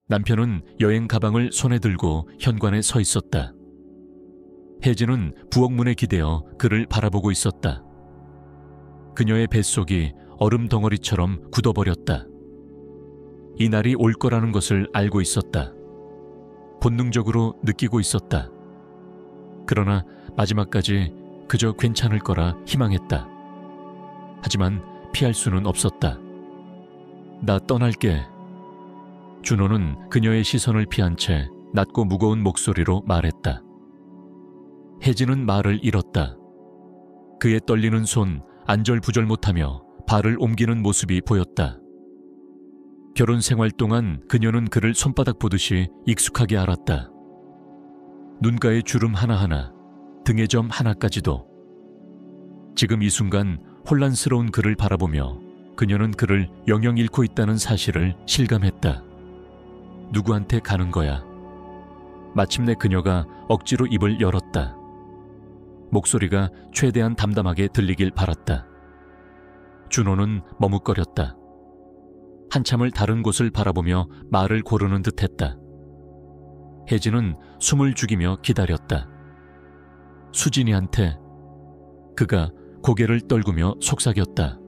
남편은 여행 가방을 손에 들고 현관에 서 있었다. 혜진은 부엌문에 기대어 그를 바라보고 있었다. 그녀의 뱃속이 얼음 덩어리처럼 굳어버렸다. 이 날이 올 거라는 것을 알고 있었다. 본능적으로 느끼고 있었다. 그러나 마지막까지 그저 괜찮을 거라 희망했다. 하지만 피할 수는 없었다. 나 떠날게. 준호는 그녀의 시선을 피한 채 낮고 무거운 목소리로 말했다. 혜진은 말을 잃었다. 그의 떨리는 손 안절부절 못하며 발을 옮기는 모습이 보였다. 결혼 생활 동안 그녀는 그를 손바닥 보듯이 익숙하게 알았다. 눈가의 주름 하나하나, 등의 점 하나까지도. 지금 이 순간 혼란스러운 그를 바라보며 그녀는 그를 영영 잃고 있다는 사실을 실감했다. 누구한테 가는 거야? 마침내 그녀가 억지로 입을 열었다. 목소리가 최대한 담담하게 들리길 바랐다. 준호는 머뭇거렸다. 한참을 다른 곳을 바라보며 말을 고르는 듯했다. 혜진은 숨을 죽이며 기다렸다. 수진이한테. 그가 고개를 떨구며 속삭였다.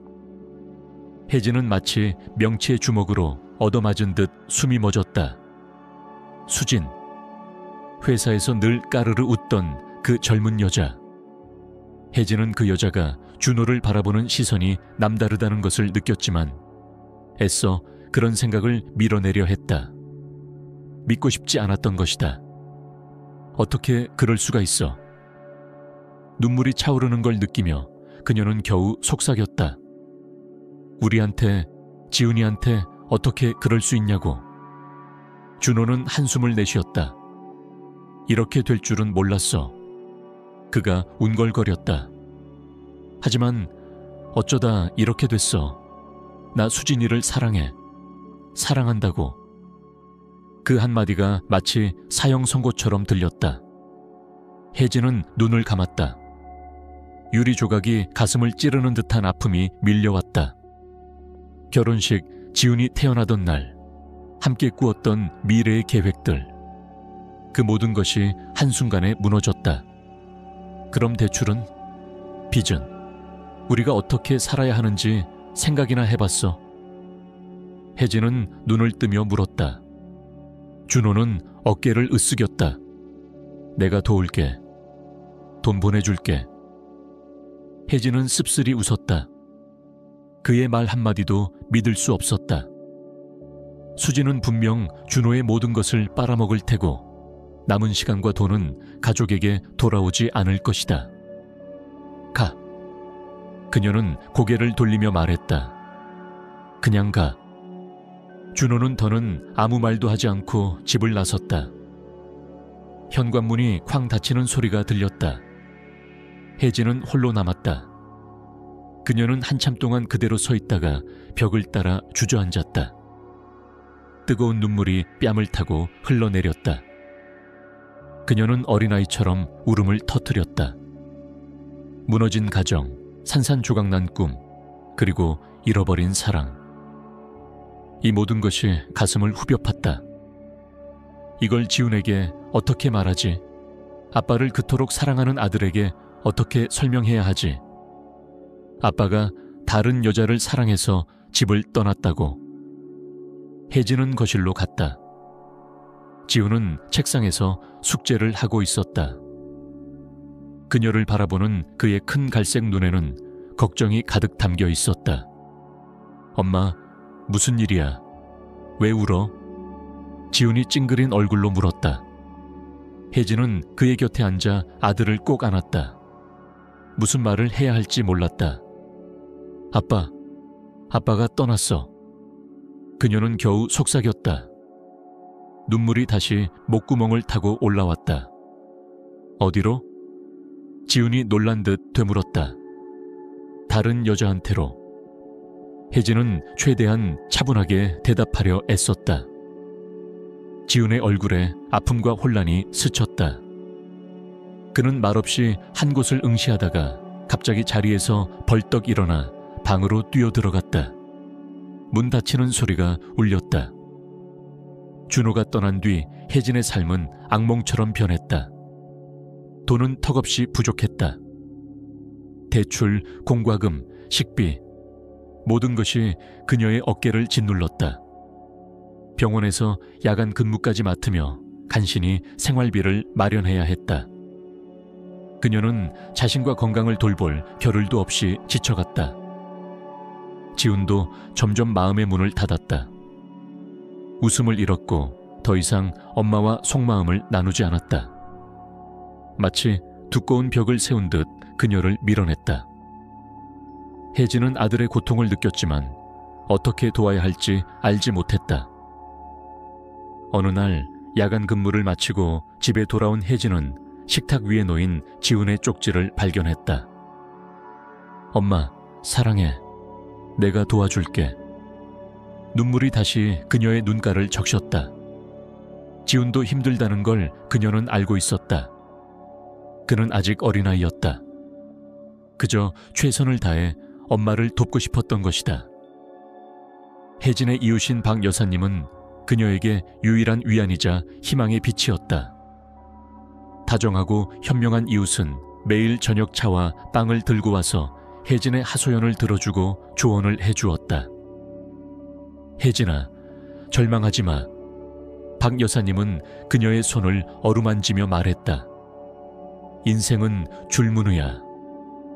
혜진은 마치 명치의 주먹으로 얻어맞은 듯 숨이 멎었다. 수진. 회사에서 늘 까르르 웃던 그 젊은 여자. 혜진은 그 여자가 준호를 바라보는 시선이 남다르다는 것을 느꼈지만 애써 그런 생각을 밀어내려 했다. 믿고 싶지 않았던 것이다. 어떻게 그럴 수가 있어? 눈물이 차오르는 걸 느끼며 그녀는 겨우 속삭였다. 우리한테, 지훈이한테 어떻게 그럴 수 있냐고. 준호는 한숨을 내쉬었다. 이렇게 될 줄은 몰랐어. 그가 운걸거렸다. 하지만 어쩌다 이렇게 됐어. 나 수진이를 사랑해. 사랑한다고. 그 한마디가 마치 사형 선고처럼 들렸다. 혜진은 눈을 감았다. 유리 조각이 가슴을 찌르는 듯한 아픔이 밀려왔다. 결혼식, 지훈이 태어나던 날, 함께 꾸었던 미래의 계획들. 그 모든 것이 한순간에 무너졌다. 그럼 대출은? 빚은? 우리가 어떻게 살아야 하는지 생각이나 해봤어? 혜진은 눈을 뜨며 물었다. 준호는 어깨를 으쓱였다. 내가 도울게. 돈 보내줄게. 혜진은 씁쓸히 웃었다. 그의 말 한마디도 믿을 수 없었다. 수진은 분명 준호의 모든 것을 빨아먹을 테고 남은 시간과 돈은 가족에게 돌아오지 않을 것이다. 가. 그녀는 고개를 돌리며 말했다. 그냥 가. 준호는 더는 아무 말도 하지 않고 집을 나섰다. 현관문이 쾅 닫히는 소리가 들렸다. 혜진은 홀로 남았다. 그녀는 한참 동안 그대로 서 있다가 벽을 따라 주저앉았다. 뜨거운 눈물이 뺨을 타고 흘러내렸다. 그녀는 어린아이처럼 울음을 터뜨렸다. 무너진 가정, 산산조각난 꿈, 그리고 잃어버린 사랑. 이 모든 것이 가슴을 후벼 팠다. 이걸 지훈에게 어떻게 말하지? 아빠를 그토록 사랑하는 아들에게 어떻게 설명해야 하지? 아빠가 다른 여자를 사랑해서 집을 떠났다고. 혜진은 거실로 갔다. 지훈은 책상에서 숙제를 하고 있었다. 그녀를 바라보는 그의 큰 갈색 눈에는 걱정이 가득 담겨 있었다. 엄마, 무슨 일이야? 왜 울어? 지훈이 찡그린 얼굴로 물었다. 혜진은 그의 곁에 앉아 아들을 꼭 안았다. 무슨 말을 해야 할지 몰랐다. 아빠가 떠났어. 그녀는 겨우 속삭였다. 눈물이 다시 목구멍을 타고 올라왔다. 어디로? 지훈이 놀란 듯 되물었다. 다른 여자한테로. 혜진은 최대한 차분하게 대답하려 애썼다. 지훈의 얼굴에 아픔과 혼란이 스쳤다. 그는 말없이 한 곳을 응시하다가 갑자기 자리에서 벌떡 일어나 방으로 뛰어들어갔다. 문 닫히는 소리가 울렸다. 준호가 떠난 뒤 혜진의 삶은 악몽처럼 변했다. 돈은 턱없이 부족했다. 대출, 공과금, 식비, 모든 것이 그녀의 어깨를 짓눌렀다. 병원에서 야간 근무까지 맡으며 간신히 생활비를 마련해야 했다. 그녀는 자신과 건강을 돌볼 겨를도 없이 지쳐갔다. 지훈도 점점 마음의 문을 닫았다. 웃음을 잃었고 더 이상 엄마와 속마음을 나누지 않았다. 마치 두꺼운 벽을 세운 듯 그녀를 밀어냈다. 혜진은 아들의 고통을 느꼈지만 어떻게 도와야 할지 알지 못했다. 어느 날 야간 근무를 마치고 집에 돌아온 혜진은 식탁 위에 놓인 지훈의 쪽지를 발견했다. 엄마, 사랑해. 내가 도와줄게. 눈물이 다시 그녀의 눈가를 적셨다. 지훈도 힘들다는 걸 그녀는 알고 있었다. 그는 아직 어린아이였다. 그저 최선을 다해 엄마를 돕고 싶었던 것이다. 혜진의 이웃인 박 여사님은 그녀에게 유일한 위안이자 희망의 빛이었다. 다정하고 현명한 이웃은 매일 저녁 차와 빵을 들고 와서 혜진의 하소연을 들어주고 조언을 해주었다. 혜진아, 절망하지 마. 박 여사님은 그녀의 손을 어루만지며 말했다. 인생은 줄무늬야.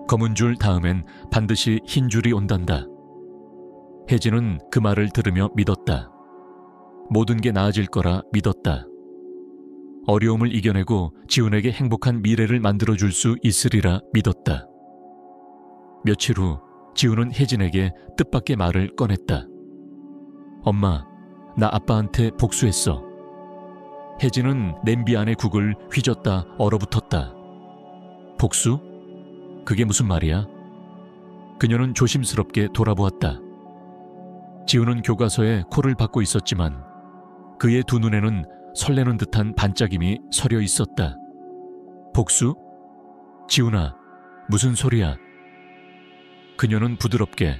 검은 줄 다음엔 반드시 흰 줄이 온단다. 혜진은 그 말을 들으며 믿었다. 모든 게 나아질 거라 믿었다. 어려움을 이겨내고 지훈에게 행복한 미래를 만들어줄 수 있으리라 믿었다. 며칠 후 지훈은 혜진에게 뜻밖의 말을 꺼냈다. 엄마, 나 아빠한테 복수했어. 혜진은 냄비 안의 국을 휘젓다 얼어붙었다. 복수? 그게 무슨 말이야? 그녀는 조심스럽게 돌아보았다. 지훈은 교과서에 코를 박고 있었지만 그의 두 눈에는 설레는 듯한 반짝임이 서려 있었다. 복수? 지훈아, 무슨 소리야? 그녀는 부드럽게,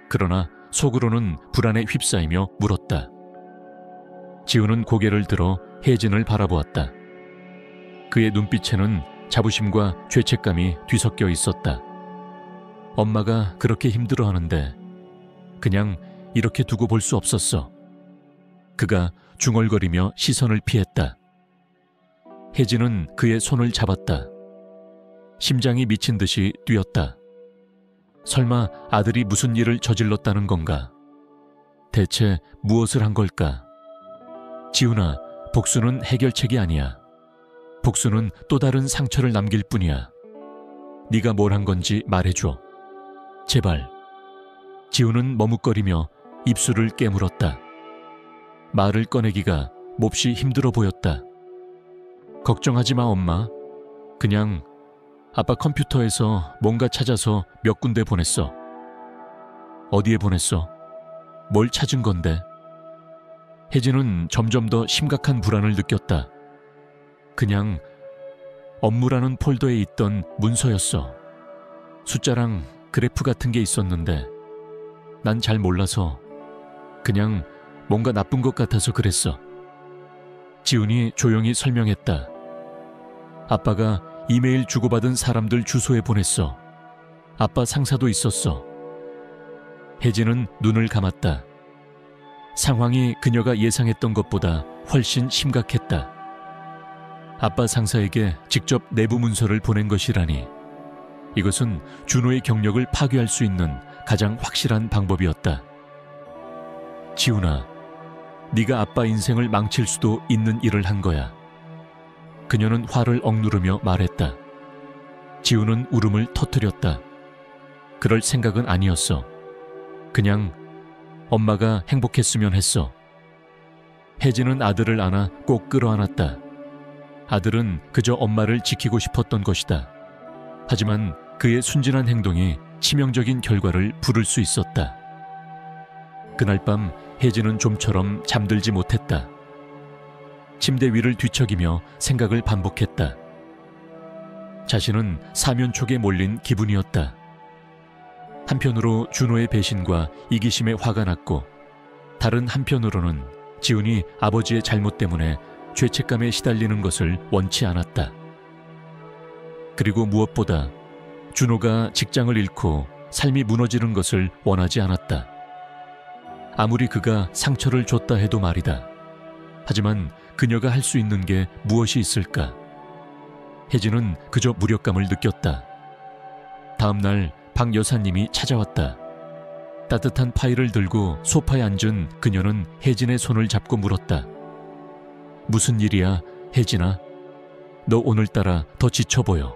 그러나 속으로는 불안에 휩싸이며 물었다. 지훈은 고개를 들어 혜진을 바라보았다. 그의 눈빛에는 자부심과 죄책감이 뒤섞여 있었다. 엄마가 그렇게 힘들어하는데 그냥 이렇게 두고 볼 수 없었어. 그가 중얼거리며 시선을 피했다. 혜진은 그의 손을 잡았다. 심장이 미친 듯이 뛰었다. 설마 아들이 무슨 일을 저질렀다는 건가? 대체 무엇을 한 걸까? 지훈아, 복수는 해결책이 아니야. 복수는 또 다른 상처를 남길 뿐이야. 네가 뭘 한 건지 말해줘. 제발. 지훈은 머뭇거리며 입술을 깨물었다. 말을 꺼내기가 몹시 힘들어 보였다. 걱정하지 마, 엄마. 그냥 아빠 컴퓨터에서 뭔가 찾아서 몇 군데 보냈어. 어디에 보냈어? 뭘 찾은 건데? 혜진은 점점 더 심각한 불안을 느꼈다. 그냥 업무라는 폴더에 있던 문서였어. 숫자랑 그래프 같은 게 있었는데 난 잘 몰라서 그냥 뭔가 나쁜 것 같아서 그랬어. 지훈이 조용히 설명했다. 아빠가 이메일 주고받은 사람들 주소에 보냈어. 아빠 상사도 있었어. 혜진은 눈을 감았다. 상황이 그녀가 예상했던 것보다 훨씬 심각했다. 아빠 상사에게 직접 내부 문서를 보낸 것이라니. 이것은 준호의 경력을 파괴할 수 있는 가장 확실한 방법이었다. 지훈아, 네가 아빠 인생을 망칠 수도 있는 일을 한 거야. 그녀는 화를 억누르며 말했다. 지훈은 울음을 터뜨렸다. 그럴 생각은 아니었어. 그냥 엄마가 행복했으면 했어. 혜진은 아들을 안아 꼭 끌어안았다. 아들은 그저 엄마를 지키고 싶었던 것이다. 하지만 그의 순진한 행동이 치명적인 결과를 부를 수 있었다. 그날 밤 혜진은 좀처럼 잠들지 못했다. 침대 위를 뒤척이며 생각을 반복했다. 자신은 사면초게 몰린 기분이었다. 한편으로 준호의 배신과 이기심에 화가 났고, 다른 한편으로는 지훈이 아버지의 잘못 때문에 죄책감에 시달리는 것을 원치 않았다. 그리고 무엇보다 준호가 직장을 잃고 삶이 무너지는 것을 원하지 않았다. 아무리 그가 상처를 줬다 해도 말이다. 하지만 그녀가 할 수 있는 게 무엇이 있을까? 혜진은 그저 무력감을 느꼈다. 다음 날 박 여사님이 찾아왔다. 따뜻한 파이를 들고 소파에 앉은 그녀는 혜진의 손을 잡고 물었다. 무슨 일이야, 혜진아? 너 오늘따라 더 지쳐 보여.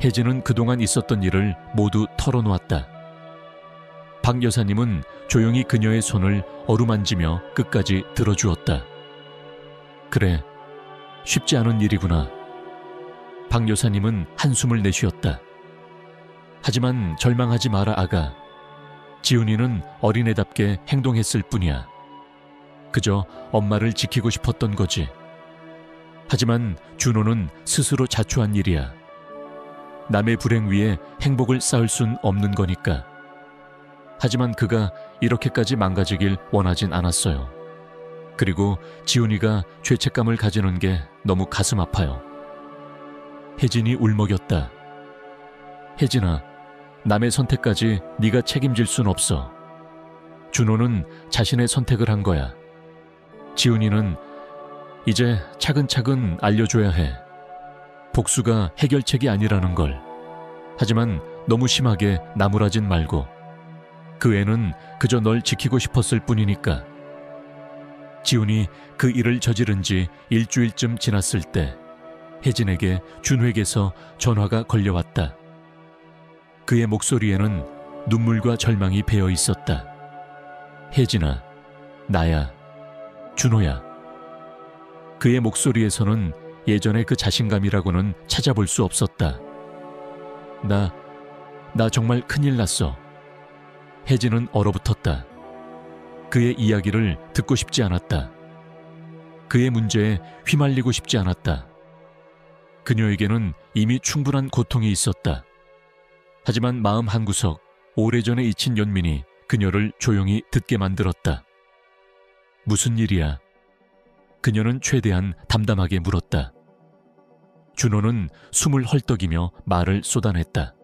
혜진은 그동안 있었던 일을 모두 털어놓았다. 박 여사님은 조용히 그녀의 손을 어루만지며 끝까지 들어주었다. 그래, 쉽지 않은 일이구나. 박 여사님은 한숨을 내쉬었다. 하지만 절망하지 마라, 아가. 지훈이는 어린애답게 행동했을 뿐이야. 그저 엄마를 지키고 싶었던 거지. 하지만 준호는 스스로 자초한 일이야. 남의 불행 위에 행복을 쌓을 순 없는 거니까. 하지만 그가 이렇게까지 망가지길 원하진 않았어요. 그리고 지훈이가 죄책감을 가지는 게 너무 가슴 아파요. 혜진이 울먹였다. 혜진아, 남의 선택까지 네가 책임질 순 없어. 준호는 자신의 선택을 한 거야. 지훈이는 이제 차근차근 알려줘야 해. 복수가 해결책이 아니라는 걸. 하지만 너무 심하게 나무라진 말고. 그 애는 그저 널 지키고 싶었을 뿐이니까. 지훈이 그 일을 저지른 지 일주일쯤 지났을 때 혜진에게 준호에게서 전화가 걸려왔다. 그의 목소리에는 눈물과 절망이 배어 있었다. 혜진아, 나야, 준호야. 그의 목소리에서는 예전의 그 자신감이라고는 찾아볼 수 없었다. 나 정말 큰일 났어. 혜진은 얼어붙었다. 그의 이야기를 듣고 싶지 않았다. 그의 문제에 휘말리고 싶지 않았다. 그녀에게는 이미 충분한 고통이 있었다. 하지만 마음 한구석, 오래전에 잊힌 연민이 그녀를 조용히 듣게 만들었다. 무슨 일이야? 그녀는 최대한 담담하게 물었다. 준호는 숨을 헐떡이며 말을 쏟아냈다.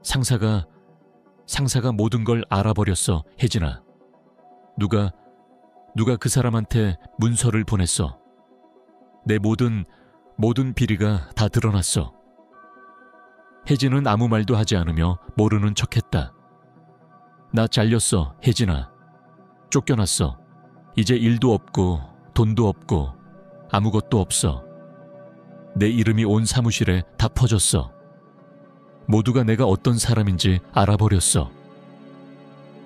상사가 모든 걸 알아버렸어, 혜진아. 누가 그 사람한테 문서를 보냈어. 내 모든 비리가 다 드러났어. 혜진은 아무 말도 하지 않으며 모르는 척했다. 나 잘렸어, 혜진아. 쫓겨났어. 이제 일도 없고 돈도 없고 아무것도 없어. 내 이름이 온 사무실에 다 퍼졌어. 모두가 내가 어떤 사람인지 알아버렸어.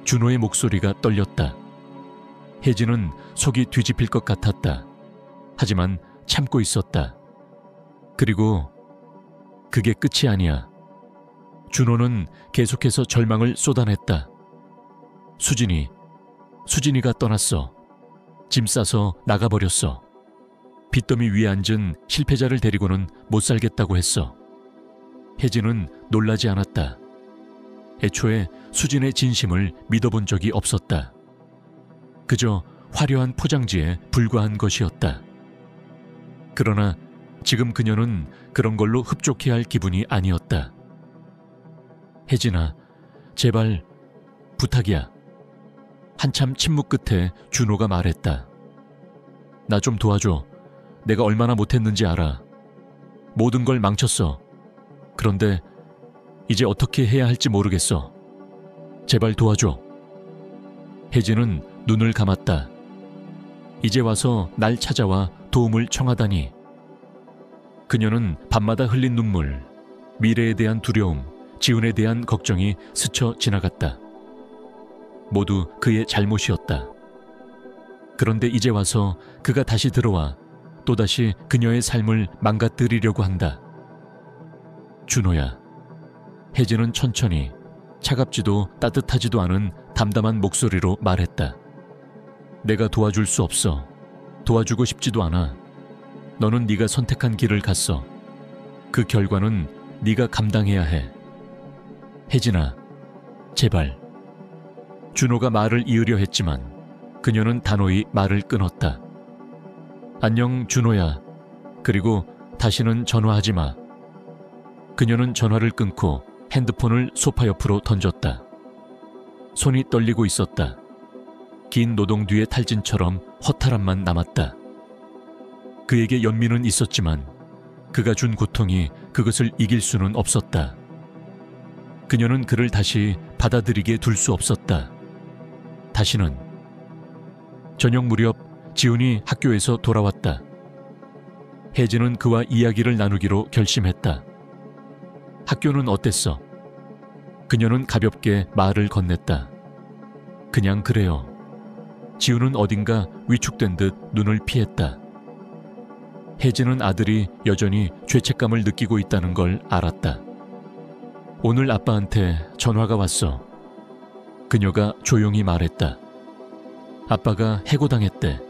준호의 목소리가 떨렸다. 혜진은 속이 뒤집힐 것 같았다. 하지만 참고 있었다. 그리고 그게 끝이 아니야. 준호는 계속해서 절망을 쏟아냈다. 수진이가 떠났어. 짐 싸서 나가버렸어. 빚더미 위에 앉은 실패자를 데리고는 못 살겠다고 했어. 혜진은 놀라지 않았다. 애초에 수진의 진심을 믿어본 적이 없었다. 그저 화려한 포장지에 불과한 것이었다. 그러나 지금 그녀는 그런 걸로 흡족해할 기분이 아니었다. 혜진아, 제발 부탁이야. 한참 침묵 끝에 준호가 말했다. 나 좀 도와줘. 내가 얼마나 못했는지 알아. 모든 걸 망쳤어. 그런데 이제 어떻게 해야 할지 모르겠어. 제발 도와줘. 혜진은 눈을 감았다. 이제 와서 날 찾아와 도움을 청하다니. 그녀는 밤마다 흘린 눈물, 미래에 대한 두려움, 지훈에 대한 걱정이 스쳐 지나갔다. 모두 그의 잘못이었다. 그런데 이제 와서 그가 다시 들어와 또다시 그녀의 삶을 망가뜨리려고 한다. 준호야. 혜진은 천천히 차갑지도 따뜻하지도 않은 담담한 목소리로 말했다. 내가 도와줄 수 없어. 도와주고 싶지도 않아. 너는 네가 선택한 길을 갔어. 그 결과는 네가 감당해야 해. 혜진아, 제발. 준호가 말을 이으려 했지만 그녀는 단호히 말을 끊었다. 안녕, 준호야. 그리고 다시는 전화하지 마. 그녀는 전화를 끊고 핸드폰을 소파 옆으로 던졌다. 손이 떨리고 있었다. 긴 노동 뒤의 탈진처럼 허탈함만 남았다. 그에게 연민은 있었지만 그가 준 고통이 그것을 이길 수는 없었다. 그녀는 그를 다시 받아들이게 둘 수 없었다. 다시는. 저녁 무렵 지훈이 학교에서 돌아왔다. 혜진은 그와 이야기를 나누기로 결심했다. 학교는 어땠어? 그녀는 가볍게 말을 건넸다. 그냥 그래요. 지훈은 어딘가 위축된 듯 눈을 피했다. 혜진은 아들이 여전히 죄책감을 느끼고 있다는 걸 알았다. 오늘 아빠한테 전화가 왔어. 그녀가 조용히 말했다. 아빠가 해고당했대.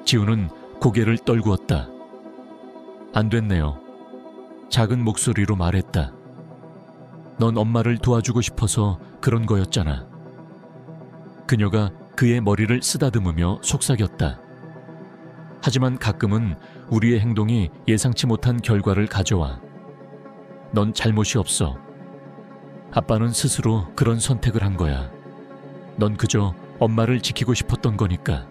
지훈은 고개를 떨구었다. 안 됐네요. 작은 목소리로 말했다. 넌 엄마를 도와주고 싶어서 그런 거였잖아. 그녀가 그의 머리를 쓰다듬으며 속삭였다. 하지만 가끔은 우리의 행동이 예상치 못한 결과를 가져와. 넌 잘못이 없어. 아빠는 스스로 그런 선택을 한 거야. 넌 그저 엄마를 지키고 싶었던 거니까.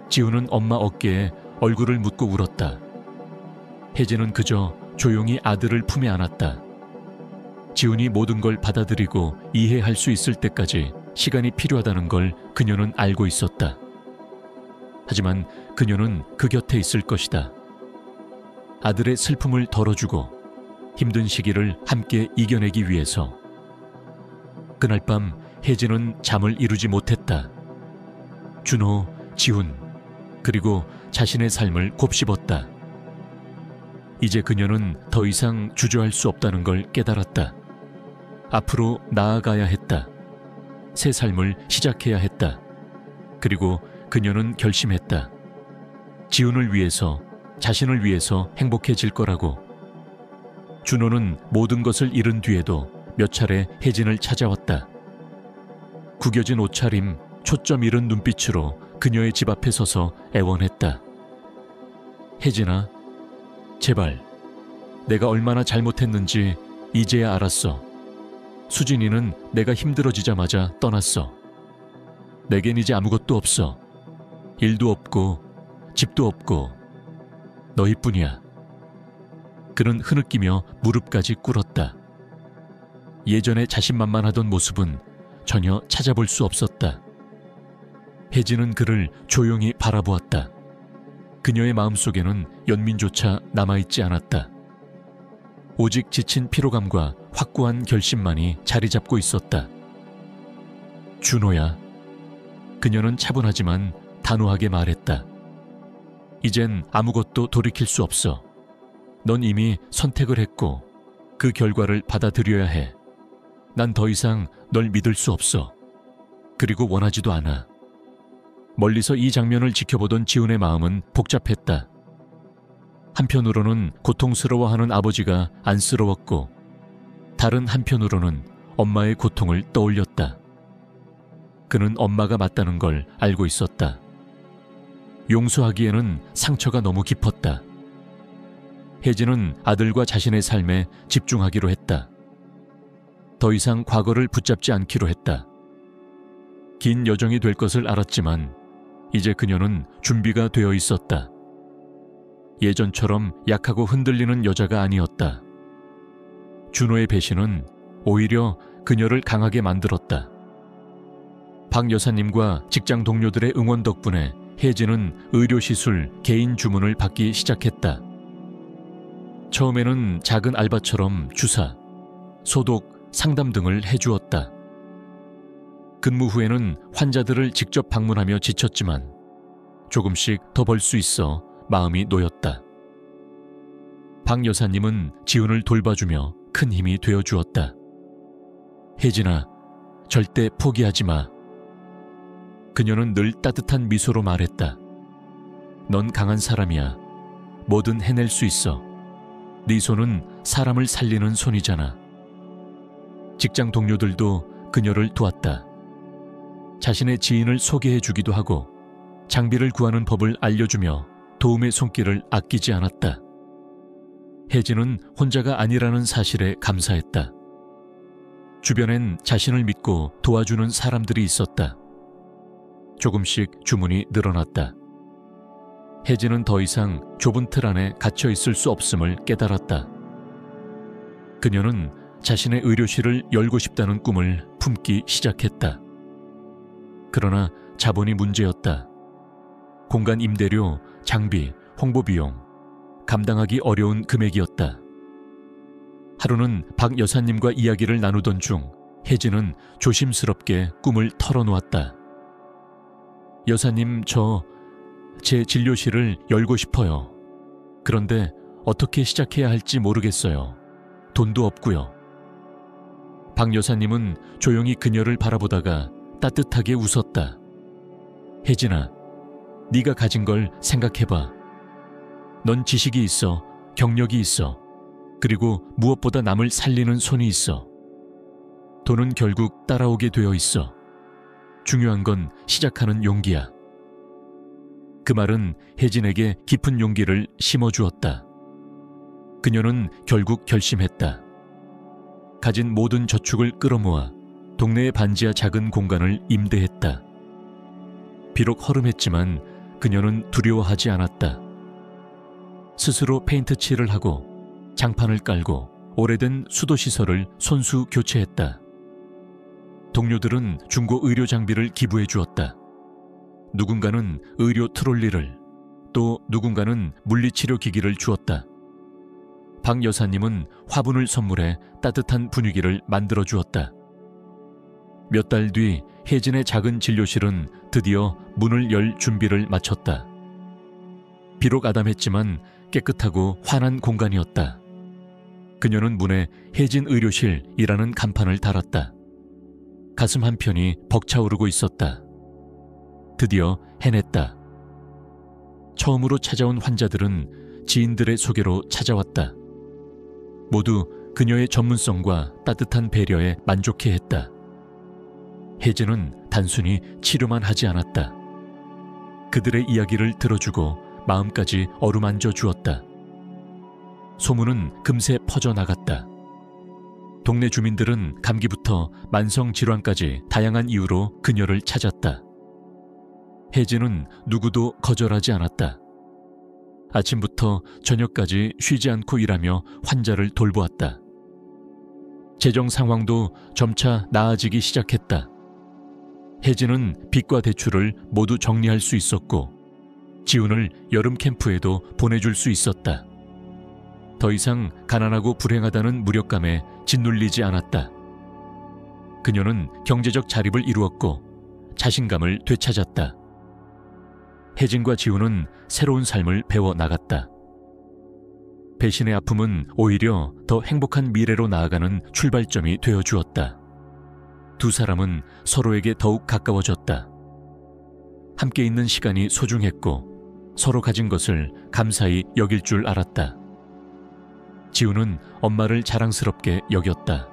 지훈은 엄마 어깨에 얼굴을 묻고 울었다. 혜진은 그저 조용히 아들을 품에 안았다. 지훈이 모든 걸 받아들이고 이해할 수 있을 때까지 시간이 필요하다는 걸 그녀는 알고 있었다. 하지만 그녀는 그 곁에 있을 것이다. 아들의 슬픔을 덜어주고 힘든 시기를 함께 이겨내기 위해서. 그날 밤 혜진은 잠을 이루지 못했다. 준호, 지훈, 그리고 자신의 삶을 곱씹었다. 이제 그녀는 더 이상 주저할 수 없다는 걸 깨달았다. 앞으로 나아가야 했다. 새 삶을 시작해야 했다. 그리고 그녀는 결심했다. 지훈을 위해서, 자신을 위해서 행복해질 거라고. 준호는 모든 것을 잃은 뒤에도 몇 차례 혜진을 찾아왔다. 구겨진 옷차림, 초점 잃은 눈빛으로 그녀의 집 앞에 서서 애원했다. 혜진아, 제발. 내가 얼마나 잘못했는지 이제야 알았어. 수진이는 내가 힘들어지자마자 떠났어. 내겐 이제 아무것도 없어. 일도 없고 집도 없고 너희뿐이야. 그는 흐느끼며 무릎까지 꿇었다. 예전에 자신만만하던 모습은 전혀 찾아볼 수 없었다. 혜진은 그를 조용히 바라보았다. 그녀의 마음속에는 연민조차 남아있지 않았다. 오직 지친 피로감과 확고한 결심만이 자리 잡고 있었다. 준호야. 그녀는 차분하지만 단호하게 말했다. 이젠 아무것도 돌이킬 수 없어. 넌 이미 선택을 했고 그 결과를 받아들여야 해. 난 더 이상 널 믿을 수 없어. 그리고 원하지도 않아. 멀리서 이 장면을 지켜보던 지훈의 마음은 복잡했다. 한편으로는 고통스러워하는 아버지가 안쓰러웠고 다른 한편으로는 엄마의 고통을 떠올렸다. 그는 엄마가 맞다는 걸 알고 있었다. 용서하기에는 상처가 너무 깊었다. 혜진은 아들과 자신의 삶에 집중하기로 했다. 더 이상 과거를 붙잡지 않기로 했다. 긴 여정이 될 것을 알았지만 이제 그녀는 준비가 되어 있었다. 예전처럼 약하고 흔들리는 여자가 아니었다. 준호의 배신은 오히려 그녀를 강하게 만들었다. 박 여사님과 직장 동료들의 응원 덕분에 혜진은 의료시술 개인 주문을 받기 시작했다. 처음에는 작은 알바처럼 주사, 소독, 상담 등을 해주었다. 근무 후에는 환자들을 직접 방문하며 지쳤지만 조금씩 더 벌 수 있어 마음이 놓였다. 박 여사님은 지훈을 돌봐주며 큰 힘이 되어주었다. 혜진아, 절대 포기하지 마. 그녀는 늘 따뜻한 미소로 말했다. 넌 강한 사람이야. 뭐든 해낼 수 있어. 네 손은 사람을 살리는 손이잖아. 직장 동료들도 그녀를 도왔다. 자신의 지인을 소개해 주기도 하고 장비를 구하는 법을 알려주며 도움의 손길을 아끼지 않았다. 혜진은 혼자가 아니라는 사실에 감사했다. 주변엔 자신을 믿고 도와주는 사람들이 있었다. 조금씩 주문이 늘어났다. 혜진은 더 이상 좁은 틀 안에 갇혀 있을 수 없음을 깨달았다. 그녀는 자신의 의료실을 열고 싶다는 꿈을 품기 시작했다. 그러나 자본이 문제였다. 공간 임대료, 장비, 홍보 비용, 감당하기 어려운 금액이었다. 하루는 박 여사님과 이야기를 나누던 중 혜진은 조심스럽게 꿈을 털어놓았다. 여사님, 제 진료실을 열고 싶어요. 그런데 어떻게 시작해야 할지 모르겠어요. 돈도 없고요. 박 여사님은 조용히 그녀를 바라보다가 따뜻하게 웃었다. 혜진아, 네가 가진 걸 생각해봐. 넌 지식이 있어, 경력이 있어, 그리고 무엇보다 남을 살리는 손이 있어. 돈은 결국 따라오게 되어 있어. 중요한 건 시작하는 용기야. 그 말은 혜진에게 깊은 용기를 심어주었다. 그녀는 결국 결심했다. 가진 모든 저축을 끌어모아 동네의 반지하 작은 공간을 임대했다. 비록 허름했지만 그녀는 두려워하지 않았다. 스스로 페인트 칠을 하고 장판을 깔고 오래된 수도시설을 손수 교체했다. 동료들은 중고 의료 장비를 기부해 주었다. 누군가는 의료 트롤리를, 또 누군가는 물리치료 기기를 주었다. 박 여사님은 화분을 선물해 따뜻한 분위기를 만들어 주었다. 몇 달 뒤 혜진의 작은 진료실은 드디어 문을 열 준비를 마쳤다. 비록 아담했지만 깨끗하고 환한 공간이었다. 그녀는 문에 혜진 의료실이라는 간판을 달았다. 가슴 한편이 벅차오르고 있었다. 드디어 해냈다. 처음으로 찾아온 환자들은 지인들의 소개로 찾아왔다. 모두 그녀의 전문성과 따뜻한 배려에 만족해했다. 혜진은 단순히 치료만 하지 않았다. 그들의 이야기를 들어주고 마음까지 어루만져 주었다. 소문은 금세 퍼져나갔다. 동네 주민들은 감기부터 만성질환까지 다양한 이유로 그녀를 찾았다. 혜진은 누구도 거절하지 않았다. 아침부터 저녁까지 쉬지 않고 일하며 환자를 돌보았다. 재정 상황도 점차 나아지기 시작했다. 혜진은 빚과 대출을 모두 정리할 수 있었고 지훈을 여름 캠프에도 보내줄 수 있었다. 더 이상 가난하고 불행하다는 무력감에 짓눌리지 않았다. 그녀는 경제적 자립을 이루었고 자신감을 되찾았다. 혜진과 지훈은 새로운 삶을 배워나갔다. 배신의 아픔은 오히려 더 행복한 미래로 나아가는 출발점이 되어주었다. 두 사람은 서로에게 더욱 가까워졌다. 함께 있는 시간이 소중했고 서로 가진 것을 감사히 여길 줄 알았다. 지훈은 엄마를 자랑스럽게 여겼다.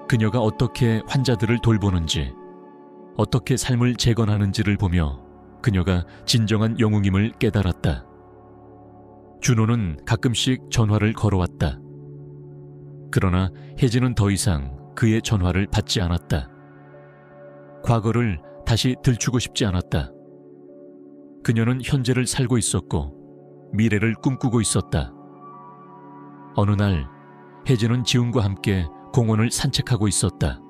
그녀가 어떻게 환자들을 돌보는지, 어떻게 삶을 재건하는지를 보며 그녀가 진정한 영웅임을 깨달았다. 준호는 가끔씩 전화를 걸어왔다. 그러나 혜진은 더 이상 그의 전화를 받지 않았다. 과거를 다시 들추고 싶지 않았다. 그녀는 현재를 살고 있었고 미래를 꿈꾸고 있었다. 어느 날 혜진은 지훈과 함께 공원을 산책하고 있었다.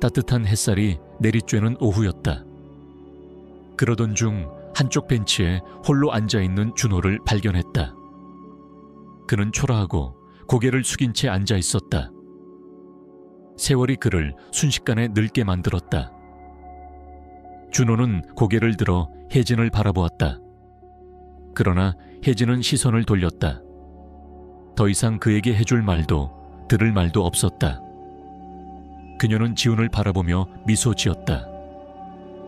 따뜻한 햇살이 내리쬐는 오후였다. 그러던 중 한쪽 벤치에 홀로 앉아있는 준호를 발견했다. 그는 초라하고 고개를 숙인 채 앉아 있었다. 세월이 그를 순식간에 늙게 만들었다. 준호는 고개를 들어 혜진을 바라보았다. 그러나 혜진은 시선을 돌렸다. 더 이상 그에게 해줄 말도 들을 말도 없었다. 그녀는 지훈을 바라보며 미소 지었다.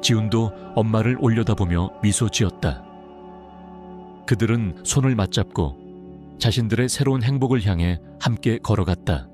지훈도 엄마를 올려다보며 미소 지었다. 그들은 손을 맞잡고 자신들의 새로운 행복을 향해 함께 걸어갔다.